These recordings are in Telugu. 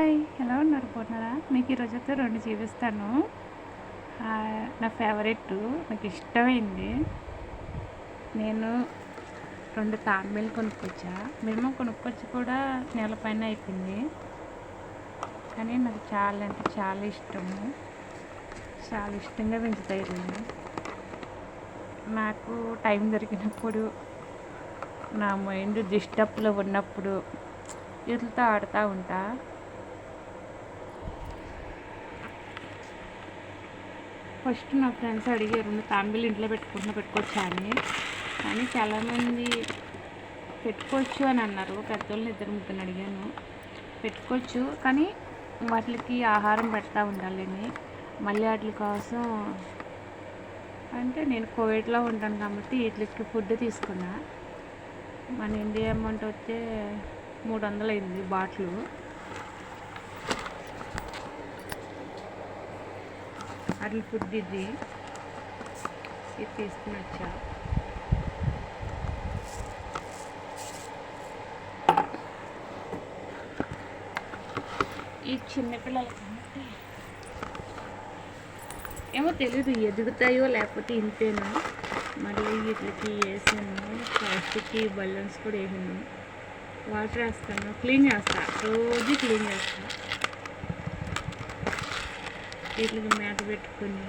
హాయ్, ఎలా ఉన్నారు? బాగున్నారా? మీకు ఈరోజు అయితే 2 చూపిస్తాను. నా ఫేవరెట్, నాకు ఇష్టమైంది. నేను 2 తాంబేలు కొనుక్కొచ్చా. మినిమం కొనుక్కొచ్చి కూడా నెల పైన అయిపోయింది. కానీ నాకు చాలా అంటే చాలా ఇష్టము. చాలా ఇష్టంగా పెంచుతాయి వీళ్ళు. నాకు టైం దొరికినప్పుడు, నా మైండ్ డిస్టర్బ్లో ఉన్నప్పుడు వీటితో ఆడుతూ ఉంటా. ఫస్ట్ నా ఫ్రెండ్స్ అడిగారు, నువ్వు తాంబేలు ఇంట్లో పెట్టుకోవచ్చా అని. కానీ చాలామంది పెట్టుకోవచ్చు అని అన్నారు. పెద్దోళ్ళని 2-3 అడిగాను. పెట్టుకోవచ్చు, కానీ వాటికి ఆహారం పెడతా ఉండాలని. మళ్ళీ వాటి కోసం అంటే నేను కోవిడ్లో ఉంటాను కాబట్టి వీటికి ఫుడ్ తీసుకున్నా. మన ఇండియా అమౌంట్ వచ్చే 300 అయింది బాటిల్. అట్లా ఫుడ్ ఇది తీసుకుని వచ్చా. ఈ చిన్నపిల్లలకి ఏమో తెలీదు, ఎదుగుతాయో లేకపోతే ఇంతేనా. మళ్ళీ వీటికి వేసాను, ప్లాస్టిక్ బలూన్స్ కూడా వేసాను. వాటర్ వేస్తాను, క్లీన్ చేస్తా, రోజు క్లీన్ చేస్తా. వీటికి మేత పెట్టుకొని.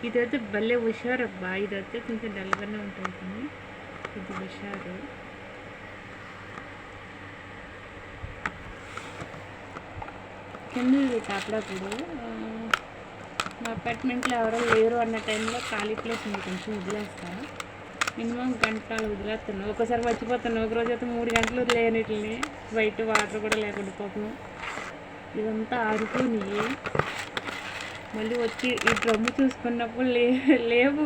ఇదైతే భలే హుషారు అబ్బా. ఇదైతే కొంచెం డల్గానే ఉంటుంది కానీ ఇది హుషారు. కింద అప్పుడప్పుడు మా అపార్ట్మెంట్లో ఎవరో లేరు అన్న టైంలో ఖాళీ ప్లేస్ ఉంది, కొంచెం వదిలేస్తా. మినిమం గంటలు వదిలేస్తాను. ఒకసారి మర్చిపోతాను, ఒక రోజు అయితే 3 గంటలు వదిలేయనిటిని, బయట వాటర్ కూడా లేకుండా పాపం. ఇదంతా ఆడుకుని మళ్ళీ వచ్చి ఈ డ్రమ్ము చూసుకున్నప్పుడు లేవు.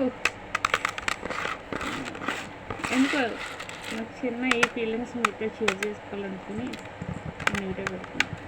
ఎందుకో నాకు చిన్న ఈ ఫీలింగ్స్ మీతో షేర్ చేసుకోవాలనుకుని నేను వీడియో పెడుతున్నాను.